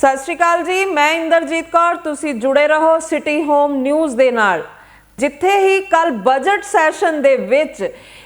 सत श्री अकाल जी, मैं इंद्रजीत कौर। तुसी जुड़े रहो सिटी होम न्यूज़ दे नाल। जिथे ही कल बजट सैशन दे विच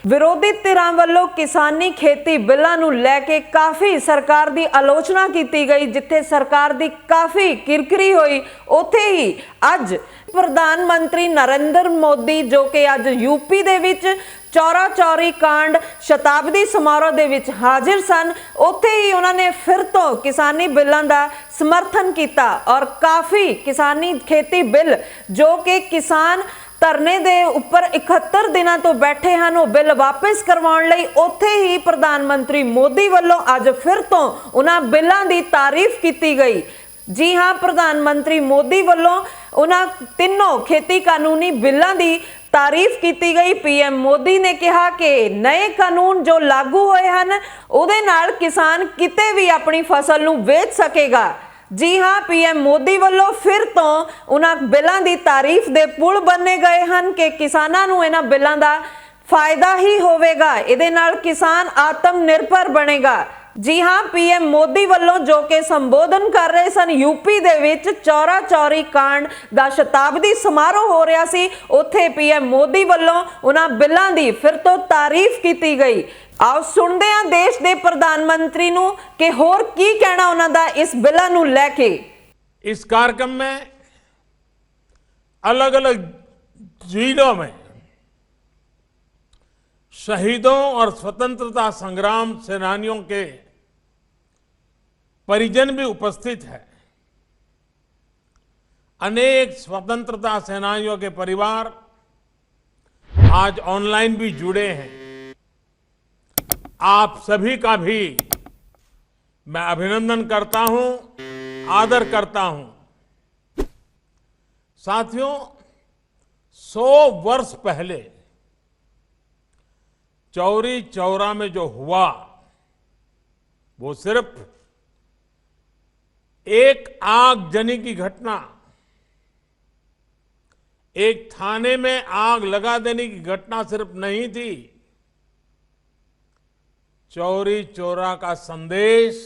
विरोधी धिरां वल्लों किसानी खेती बिलां नूं लैके काफ़ी सरकार दी आलोचना की गई, जिथे सरकार दी काफ़ी किरकिरी हुई, उत्थे ही अज प्रधानमंत्री नरेंद्र मोदी जो कि अज यूपी दे विच चौरा चौरी कांड शताब्दी समारोह दे विच हाजिर सन, उत्थे ही उन्होंने फिर तो किसानी बिलों का समर्थन किया और काफ़ी किसानी खेती बिल जो कि किसान धरने दे उपर 71 दिनों तो बैठे हैं वो बिल वापस करवाउण लई उत्थे ही प्रधानमंत्री मोदी वालों अज फिर तो उन्हां बिलों की तारीफ की गई। जी हाँ, प्रधानमंत्री मोदी वालों उन्हां तीनों खेती कानूनी बिलों की तारीफ की गई। पीएम मोदी ने कहा कि नए कानून जो लागू होए हैं उहदे नाल किसान किते भी अपनी फसल नूं वेच सकेगा। जी हाँ, पीएम मोदी वालों फिर तो उन्हां बिलों की तारीफ दे पुल बने गए हैं कि किसानां नूं इन्हां बिलों का फायदा ही होवेगा, इहदे नाल किसान आत्मनिर्भर बनेगा। जी हाँ, पीएम मोदी वालों जो कि संबोधन कर रहे सन यूपी दे विच चौरा चौरी कांड दा शताब्दी समारोह हो रहा सी, उत्थे पीएम मोदी वालों उन्हां बिलों की फिर तो तारीफ की गई। आओ सुनते हैं देश के प्रधानमंत्री नूं कि होर की कहना उन्हां दा इस बिलों नूं लैके। इस कार्यक्रम में अलग अलग जिलों में शहीदों और स्वतंत्रता संग्राम सेनानियों के परिजन भी उपस्थित है। अनेक स्वतंत्रता सेनानियों के परिवार आज ऑनलाइन भी जुड़े हैं। आप सभी का भी मैं अभिनंदन करता हूं, आदर करता हूं। साथियों, 100 वर्ष पहले चौरी चौरा में जो हुआ वो सिर्फ एक आगजनी की घटना, एक थाने में आग लगा देने की घटना सिर्फ नहीं थी। चौरी चौरा का संदेश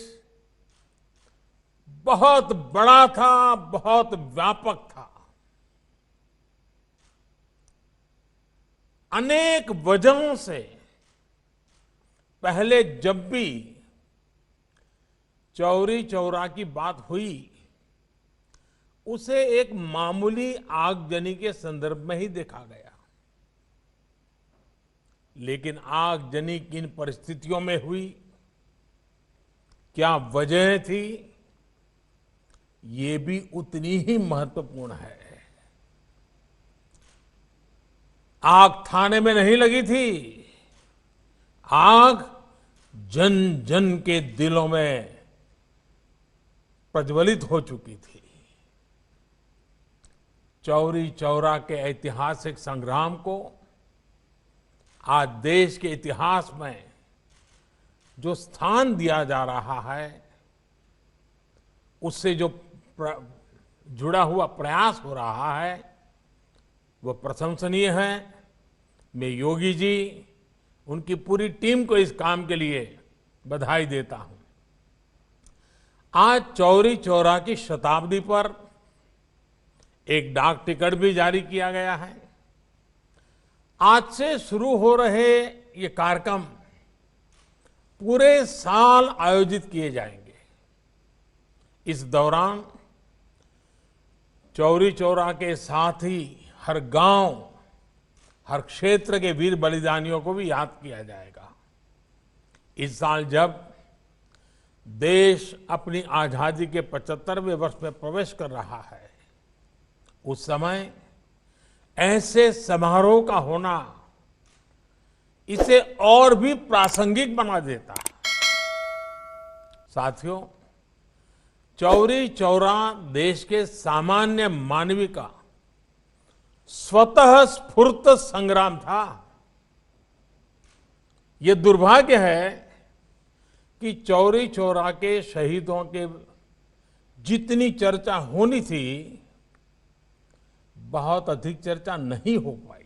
बहुत बड़ा था, बहुत व्यापक था। अनेक वजहों से पहले जब भी चौरी चौरा की बात हुई उसे एक मामूली आगजनी के संदर्भ में ही देखा गया, लेकिन आगजनी किन परिस्थितियों में हुई, क्या वजह थी, ये भी उतनी ही महत्वपूर्ण है। आग थाने में नहीं लगी थी, आग जन जन के दिलों में प्रज्वलित हो चुकी थी। चौरी चौरा के ऐतिहासिक संग्राम को आज देश के इतिहास में जो स्थान दिया जा रहा है, उससे जो जुड़ा हुआ प्रयास हो रहा है वो प्रशंसनीय है। मैं योगी जी, उनकी पूरी टीम को इस काम के लिए बधाई देता हूं। आज चौरी चौरा की शताब्दी पर एक डाक टिकट भी जारी किया गया है। आज से शुरू हो रहे ये कार्यक्रम पूरे साल आयोजित किए जाएंगे। इस दौरान चौरी चौरा के साथ ही हर गांव, हर क्षेत्र के वीर बलिदानियों को भी याद किया जाएगा। इस साल जब देश अपनी आजादी के 75वें वर्ष में प्रवेश कर रहा है, उस समय ऐसे समारोह का होना इसे और भी प्रासंगिक बना देता है। साथियों, चौरी चौरा देश के सामान्य मानवी का स्वतः स्फूर्त संग्राम था। यह दुर्भाग्य है कि चौरी चौरा के शहीदों के जितनी चर्चा होनी थी, बहुत अधिक चर्चा नहीं हो पाई।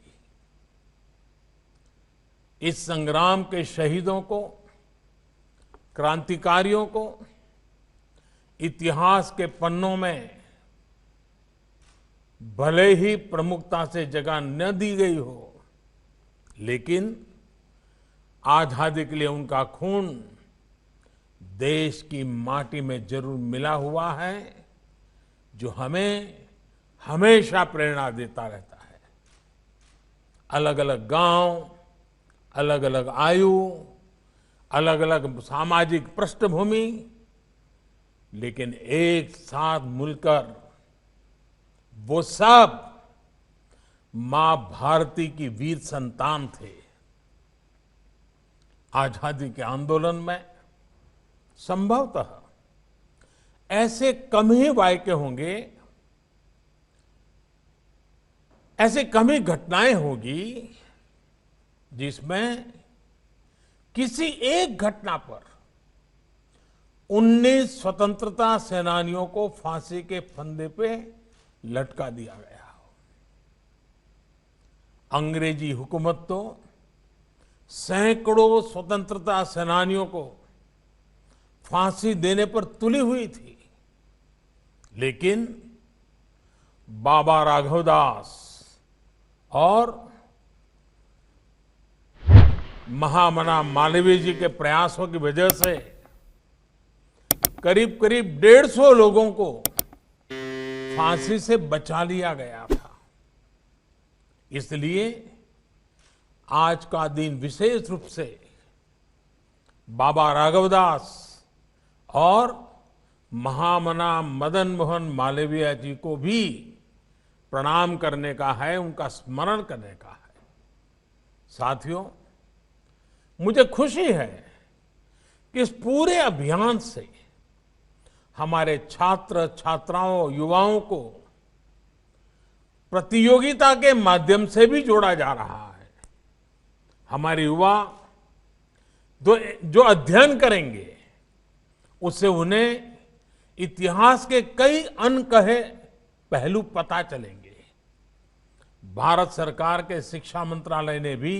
इस संग्राम के शहीदों को, क्रांतिकारियों को इतिहास के पन्नों में भले ही प्रमुखता से जगह न दी गई हो, लेकिन आजादी के लिए उनका खून देश की माटी में जरूर मिला हुआ है, जो हमें हमेशा प्रेरणा देता रहता है। अलग अलग गांव, अलग अलग आयु, अलग अलग सामाजिक पृष्ठभूमि, लेकिन एक साथ मिलकर वो सब मां भारती की वीर संतान थे। आजादी के आंदोलन में संभवतः ऐसे कम ही वाक्य होंगे, ऐसे कम ही घटनाएं होगी जिसमें किसी एक घटना पर 19 स्वतंत्रता सेनानियों को फांसी के फंदे पे लटका दिया गया हो। अंग्रेजी हुकूमत तो सैकड़ों स्वतंत्रता सेनानियों को फांसी देने पर तुली हुई थी, लेकिन बाबा राघवदास और महामना मालवीय जी के प्रयासों की वजह से करीब करीब 150 लोगों को फांसी से बचा लिया गया था। इसलिए आज का दिन विशेष रूप से बाबा राघवदास और महामना मदन मोहन मालवीय जी को भी प्रणाम करने का है, उनका स्मरण करने का है। साथियों, मुझे खुशी है कि इस पूरे अभियान से हमारे छात्र छात्राओं युवाओं को प्रतियोगिता के माध्यम से भी जोड़ा जा रहा है। हमारे युवा जो अध्ययन करेंगे उससे उन्हें इतिहास के कई अनकहे पहलू पता चलेंगे। भारत सरकार के शिक्षा मंत्रालय ने भी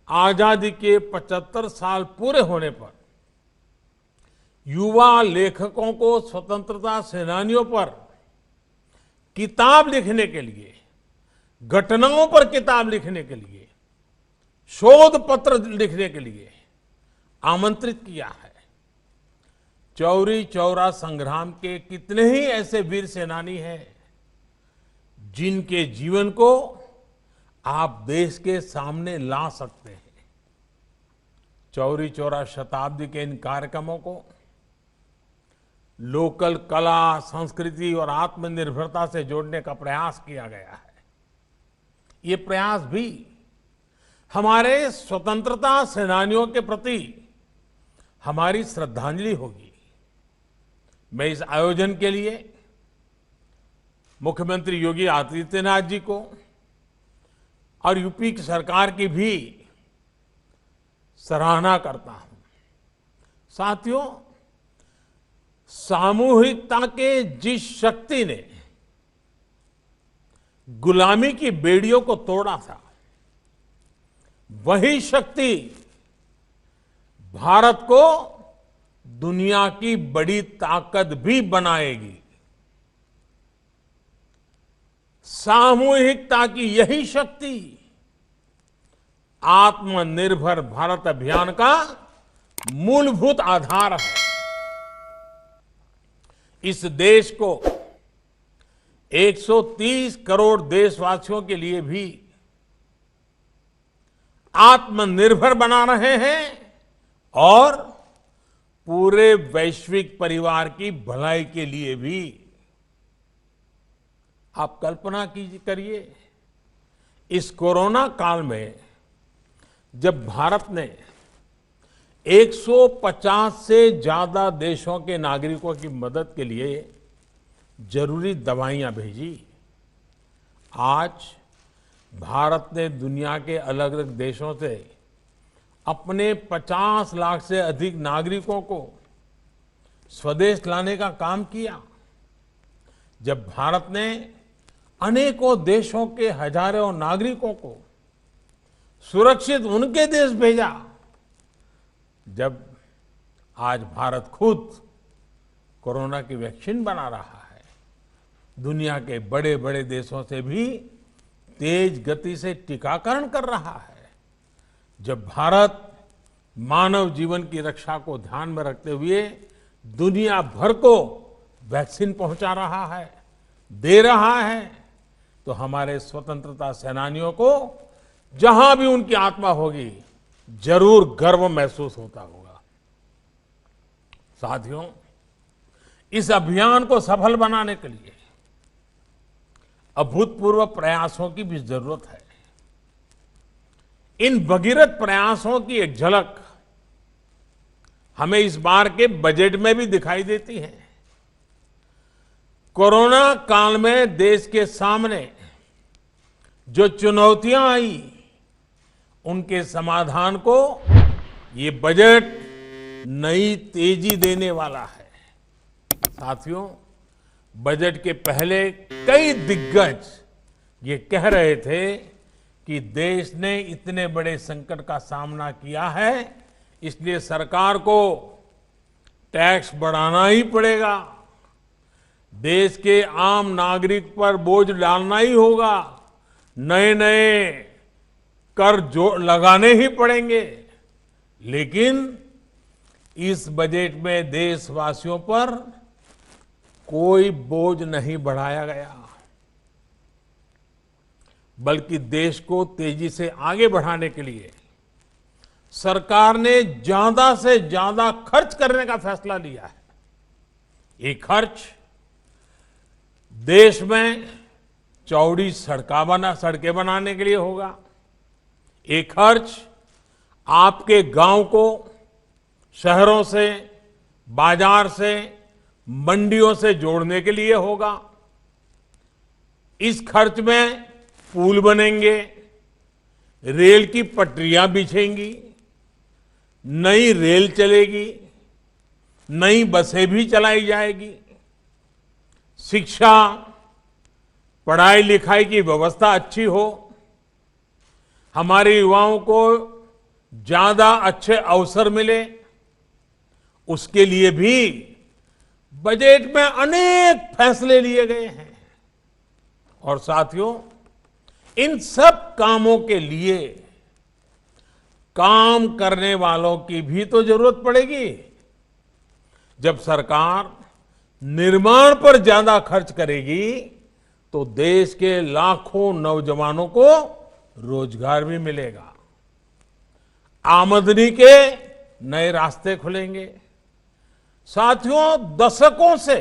आजादी के 75 साल पूरे होने पर युवा लेखकों को स्वतंत्रता सेनानियों पर किताब लिखने के लिए, घटनाओं पर किताब लिखने के लिए, शोध पत्र लिखने के लिए आमंत्रित किया है। चौरी चौरा संग्राम के कितने ही ऐसे वीर सेनानी हैं जिनके जीवन को आप देश के सामने ला सकते हैं। चौरी चौरा शताब्दी के इन कार्यक्रमों को लोकल कला, संस्कृति और आत्मनिर्भरता से जोड़ने का प्रयास किया गया है। ये प्रयास भी हमारे स्वतंत्रता सेनानियों के प्रति हमारी श्रद्धांजलि होगी। मैं इस आयोजन के लिए मुख्यमंत्री योगी आदित्यनाथ जी को और यूपी की सरकार की भी सराहना करता हूं। साथियों, सामूहिकता के जिस शक्ति ने गुलामी की बेड़ियों को तोड़ा था, वही शक्ति भारत को दुनिया की बड़ी ताकत भी बनाएगी। सामूहिकता की यही शक्ति आत्मनिर्भर भारत अभियान का मूलभूत आधार है। इस देश को 130 करोड़ देशवासियों के लिए भी आत्मनिर्भर बना रहे हैं और पूरे वैश्विक परिवार की भलाई के लिए भी। आप कल्पना करिए, इस कोरोना काल में जब भारत ने 150 से ज्यादा देशों के नागरिकों की मदद के लिए जरूरी दवाइयां भेजी, आज भारत ने दुनिया के अलग अलग देशों से अपने 50 लाख से अधिक नागरिकों को स्वदेश लाने का काम किया। जब भारत ने अनेकों देशों के हजारों नागरिकों को सुरक्षित उनके देश भेजा, जब आज भारत खुद कोरोना की वैक्सीन बना रहा है। दुनिया के बड़े बड़े देशों से भी तेज गति से टीकाकरण कर रहा है। जब भारत मानव जीवन की रक्षा को ध्यान में रखते हुए दुनिया भर को वैक्सीन पहुंचा रहा है, दे रहा है, तो हमारे स्वतंत्रता सेनानियों को जहां भी उनकी आत्मा होगी जरूर गर्व महसूस होता होगा। साथियों, इस अभियान को सफल बनाने के लिए अभूतपूर्व प्रयासों की भी जरूरत है। इन भगीरथ प्रयासों की एक झलक हमें इस बार के बजट में भी दिखाई देती है। कोरोना काल में देश के सामने जो चुनौतियां आई, उनके समाधान को ये बजट नई तेजी देने वाला है। साथियों, बजट के पहले कई दिग्गज ये कह रहे थे कि देश ने इतने बड़े संकट का सामना किया है, इसलिए सरकार को टैक्स बढ़ाना ही पड़ेगा, देश के आम नागरिक पर बोझ डालना ही होगा, नए नए कर जो लगाने ही पड़ेंगे। लेकिन इस बजट में देशवासियों पर कोई बोझ नहीं बढ़ाया गया, बल्कि देश को तेजी से आगे बढ़ाने के लिए सरकार ने ज्यादा से ज्यादा खर्च करने का फैसला लिया है। ये खर्च देश में चौड़ी सड़कें बनाने के लिए होगा। ये खर्च आपके गांव को शहरों से, बाजार से, मंडियों से जोड़ने के लिए होगा। इस खर्च में पुल बनेंगे, रेल की पटरियां बिछेंगी, नई रेल चलेगी, नई बसें भी चलाई जाएगी, शिक्षा, पढ़ाई लिखाई की व्यवस्था अच्छी हो, हमारे युवाओं को ज्यादा अच्छे अवसर मिले, उसके लिए भी बजट में अनेक फैसले लिए गए हैं। और साथियों, इन सब कामों के लिए काम करने वालों की भी तो जरूरत पड़ेगी। जब सरकार निर्माण पर ज्यादा खर्च करेगी तो देश के लाखों नौजवानों को रोजगार भी मिलेगा, आमदनी के नए रास्ते खुलेंगे। साथियों, दशकों से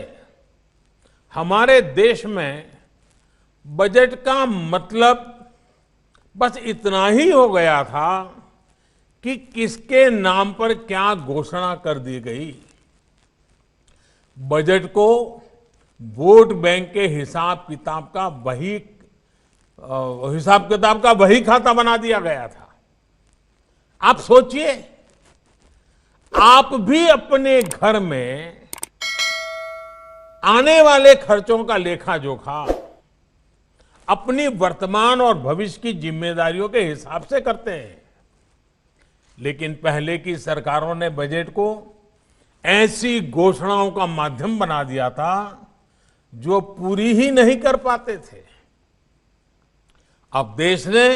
हमारे देश में बजट का मतलब बस इतना ही हो गया था कि किसके नाम पर क्या घोषणा कर दी गई। बजट को वोट बैंक के हिसाब किताब का वही खाता बना दिया गया था। आप सोचिए, आप भी अपने घर में आने वाले खर्चों का लेखा जोखा अपनी वर्तमान और भविष्य की जिम्मेदारियों के हिसाब से करते हैं। लेकिन पहले की सरकारों ने बजट को ऐसी घोषणाओं का माध्यम बना दिया था जो पूरी ही नहीं कर पाते थे। अब देश ने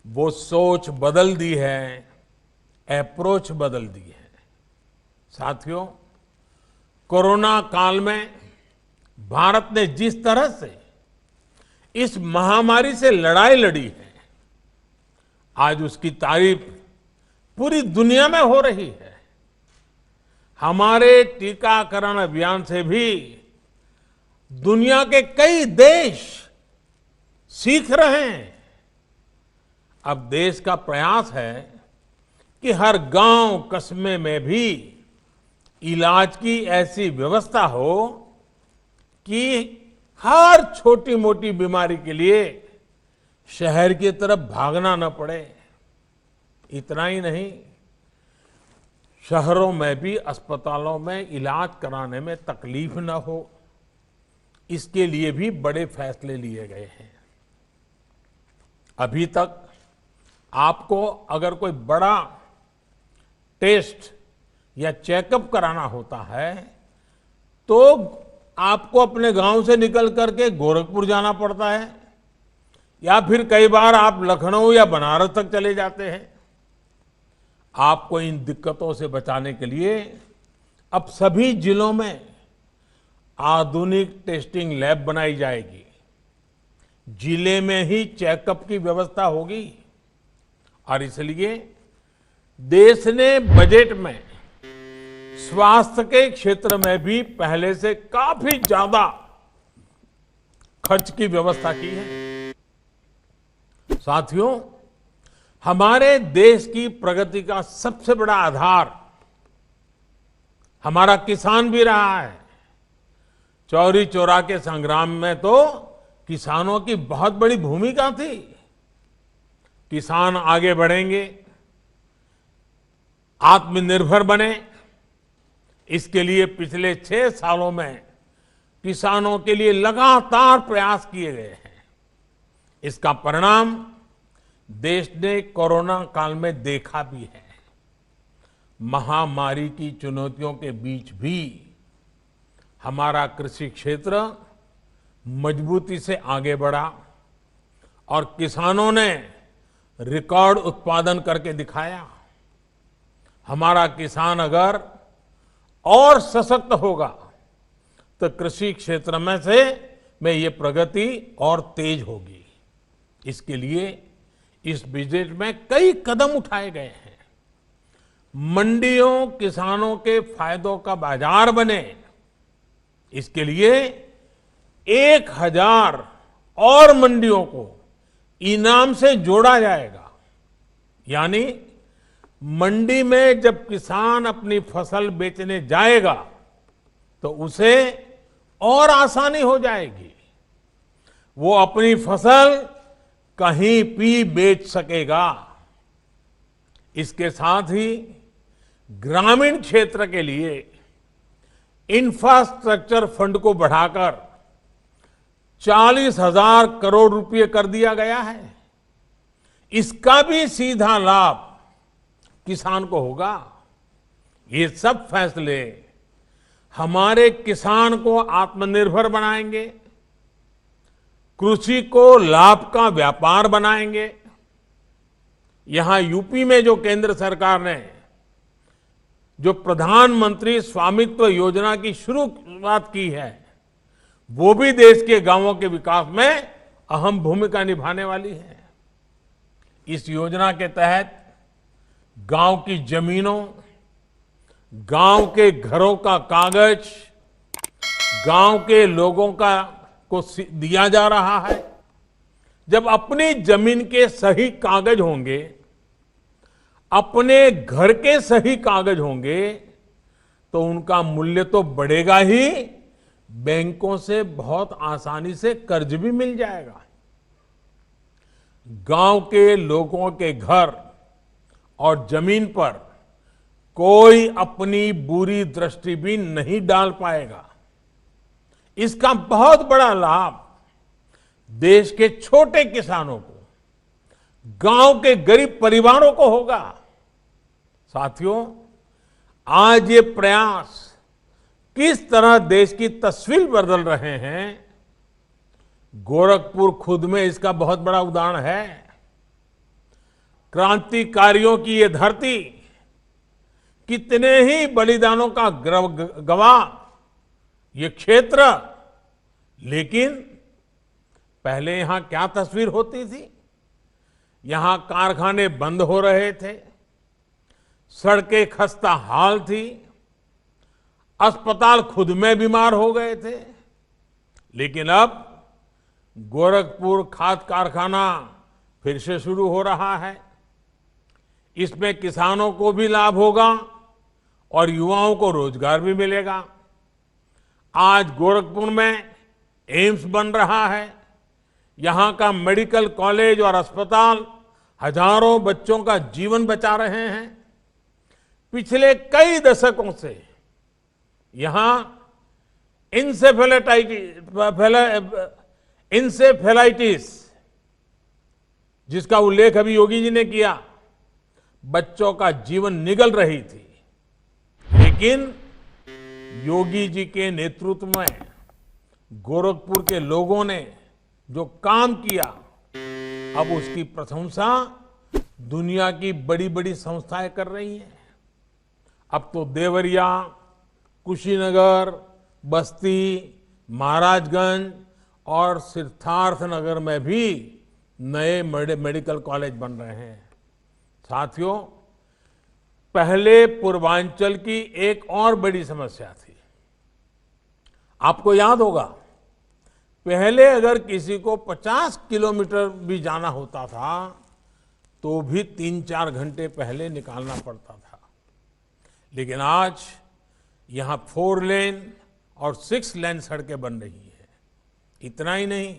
वो सोच बदल दी है, अप्रोच बदल दी है। साथियों, कोरोना काल में भारत ने जिस तरह से इस महामारी से लड़ाई लड़ी है, आज उसकी तारीफ पूरी दुनिया में हो रही है। हमारे टीकाकरण अभियान से भी दुनिया के कई देश सीख रहे हैं। अब देश का प्रयास है कि हर गांव कस्बे में भी इलाज की ऐसी व्यवस्था हो कि हर छोटी मोटी बीमारी के लिए शहर की तरफ भागना न पड़े। इतना ही नहीं, शहरों में भी अस्पतालों में इलाज कराने में तकलीफ न हो, इसके लिए भी बड़े फैसले लिए गए हैं। अभी तक आपको अगर कोई बड़ा टेस्ट या चेकअप कराना होता है तो आपको अपने गांव से निकल करके गोरखपुर जाना पड़ता है, या फिर कई बार आप लखनऊ या बनारस तक चले जाते हैं। आपको इन दिक्कतों से बचाने के लिए अब सभी जिलों में आधुनिक टेस्टिंग लैब बनाई जाएगी। जिले में ही चेकअप की व्यवस्था होगी और इसलिए देश ने बजट में स्वास्थ्य के क्षेत्र में भी पहले से काफी ज्यादा खर्च की व्यवस्था की है। साथियों, हमारे देश की प्रगति का सबसे बड़ा आधार हमारा किसान भी रहा है। चौरी चौरा के संग्राम में तो किसानों की बहुत बड़ी भूमिका थी। किसान आगे बढ़ेंगे, आत्मनिर्भर बने, इसके लिए पिछले 6 सालों में किसानों के लिए लगातार प्रयास किए गए हैं। इसका परिणाम देश ने कोरोना काल में देखा भी है। महामारी की चुनौतियों के बीच भी हमारा कृषि क्षेत्र मजबूती से आगे बढ़ा और किसानों ने रिकॉर्ड उत्पादन करके दिखाया। हमारा किसान अगर और सशक्त होगा तो कृषि क्षेत्र में ये प्रगति और तेज होगी। इसके लिए इस बजट में कई कदम उठाए गए हैं। मंडियों किसानों के फायदों का बाजार बने, इसके लिए 1000 और मंडियों को इनाम से जोड़ा जाएगा। यानी मंडी में जब किसान अपनी फसल बेचने जाएगा तो उसे और आसानी हो जाएगी। वो अपनी फसल कहीं भी बेच सकेगा। इसके साथ ही ग्रामीण क्षेत्र के लिए इंफ्रास्ट्रक्चर फंड को बढ़ाकर 40,000 करोड़ रुपए कर दिया गया है। इसका भी सीधा लाभ किसान को होगा। ये सब फैसले हमारे किसान को आत्मनिर्भर बनाएंगे, कृषि को लाभ का व्यापार बनाएंगे। यहां यूपी में जो केंद्र सरकार ने जो प्रधानमंत्री स्वामित्व योजना की शुरुआत की है, वो भी देश के गांवों के विकास में अहम भूमिका निभाने वाली है। इस योजना के तहत गांव की जमीनों, गांव के घरों का कागज गांव के लोगों को दिया जा रहा है। जब अपनी जमीन के सही कागज होंगे, अपने घर के सही कागज होंगे, तो उनका मूल्य तो बढ़ेगा ही, बैंकों से बहुत आसानी से कर्ज भी मिल जाएगा। गांव के लोगों के घर और जमीन पर कोई अपनी बुरी दृष्टि भी नहीं डाल पाएगा। इसका बहुत बड़ा लाभ देश के छोटे किसानों को, गांव के गरीब परिवारों को होगा। साथियों, आज ये प्रयास किस तरह देश की तस्वीर बदल रहे हैं, गोरखपुर खुद में इसका बहुत बड़ा उदाहरण है। क्रांतिकारियों की ये धरती कितने ही बलिदानों का गवाह ये क्षेत्र, लेकिन पहले यहां क्या तस्वीर होती थी? यहां कारखाने बंद हो रहे थे, सड़कें खस्ता हाल थी, अस्पताल खुद में बीमार हो गए थे। लेकिन अब गोरखपुर खाद कारखाना फिर से शुरू हो रहा है। इसमें किसानों को भी लाभ होगा और युवाओं को रोजगार भी मिलेगा। आज गोरखपुर में एम्स बन रहा है। यहां का मेडिकल कॉलेज और अस्पताल हजारों बच्चों का जीवन बचा रहे हैं। पिछले कई दशकों से यहां इंसेफेलाइटिस, जिसका उल्लेख अभी योगी जी ने किया, बच्चों का जीवन निगल रही थी। लेकिन योगी जी के नेतृत्व में गोरखपुर के लोगों ने जो काम किया, अब उसकी प्रशंसा दुनिया की बड़ी बड़ी संस्थाएं कर रही हैं। अब तो देवरिया, कुशीनगर, बस्ती, महाराजगंज और सिद्धार्थनगर में भी नए मेडिकल कॉलेज बन रहे हैं। साथियों, पहले पूर्वांचल की एक और बड़ी समस्या थी। आपको याद होगा, पहले अगर किसी को 50 किलोमीटर भी जाना होता था तो भी 3-4 घंटे पहले निकालना पड़ता था। लेकिन आज यहां 4 लेन और 6 लेन सड़कें बन रही हैं। इतना ही नहीं,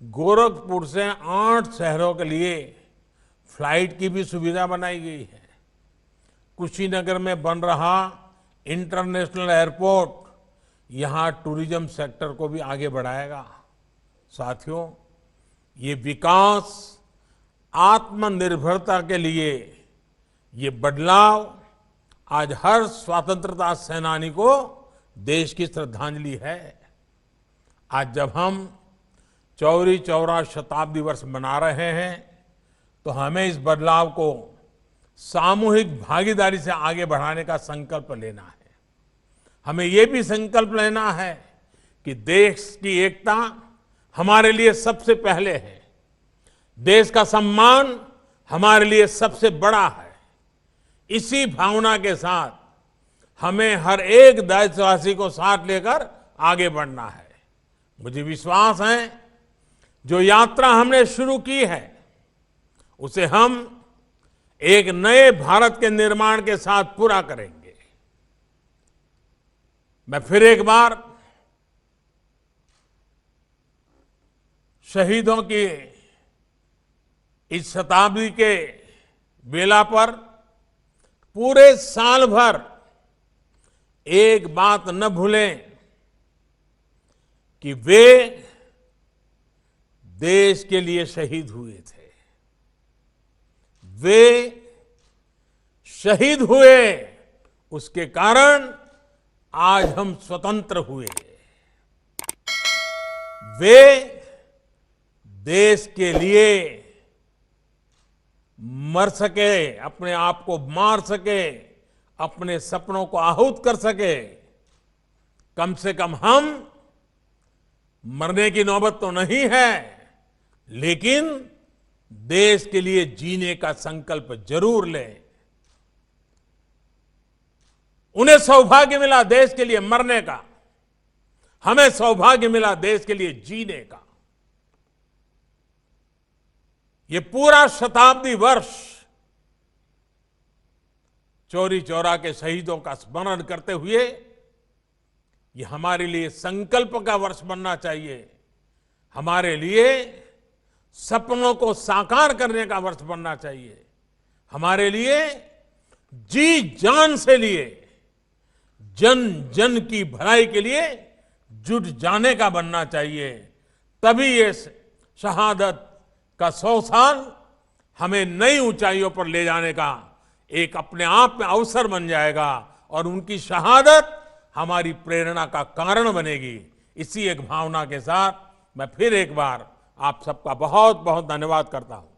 गोरखपुर से 8 शहरों के लिए फ्लाइट की भी सुविधा बनाई गई है। कुशीनगर में बन रहा इंटरनेशनल एयरपोर्ट यहां टूरिज्म सेक्टर को भी आगे बढ़ाएगा। साथियों, ये विकास, आत्मनिर्भरता के लिए ये बदलाव आज हर स्वतंत्रता सेनानी को देश की श्रद्धांजलि है। आज जब हम चौरी चौरा शताब्दी वर्ष मना रहे हैं तो हमें इस बदलाव को सामूहिक भागीदारी से आगे बढ़ाने का संकल्प लेना है। हमें ये भी संकल्प लेना है कि देश की एकता हमारे लिए सबसे पहले है, देश का सम्मान हमारे लिए सबसे बड़ा है। इसी भावना के साथ हमें हर एक देशवासी को साथ लेकर आगे बढ़ना है। मुझे विश्वास है, जो यात्रा हमने शुरू की है उसे हम एक नए भारत के निर्माण के साथ पूरा करेंगे। मैं फिर एक बार शहीदों की इस शताब्दी के बेला पर पूरे साल भर एक बात न भूलें कि वे देश के लिए शहीद हुए थे। वे शहीद हुए, उसके कारण आज हम स्वतंत्र हुए। वे देश के लिए मर सके, अपने आप को मार सके, अपने सपनों को आहूत कर सके। कम से कम हम, मरने की नौबत तो नहीं है, लेकिन देश के लिए जीने का संकल्प जरूर लें। उन्हें सौभाग्य मिला देश के लिए मरने का, हमें सौभाग्य मिला देश के लिए जीने का। ये पूरा शताब्दी वर्ष चौरी चौरा के शहीदों का स्मरण करते हुए ये हमारे लिए संकल्प का वर्ष बनना चाहिए, हमारे लिए सपनों को साकार करने का वर्ष बनना चाहिए, हमारे लिए जी जान से लिए जन जन की भलाई के लिए जुट जाने का बनना चाहिए। तभी ये शहादत का 100 साल हमें नई ऊंचाइयों पर ले जाने का एक अपने आप में अवसर बन जाएगा और उनकी शहादत हमारी प्रेरणा का कारण बनेगी। इसी एक भावना के साथ मैं फिर एक बार आप सबका बहुत बहुत धन्यवाद करता हूं।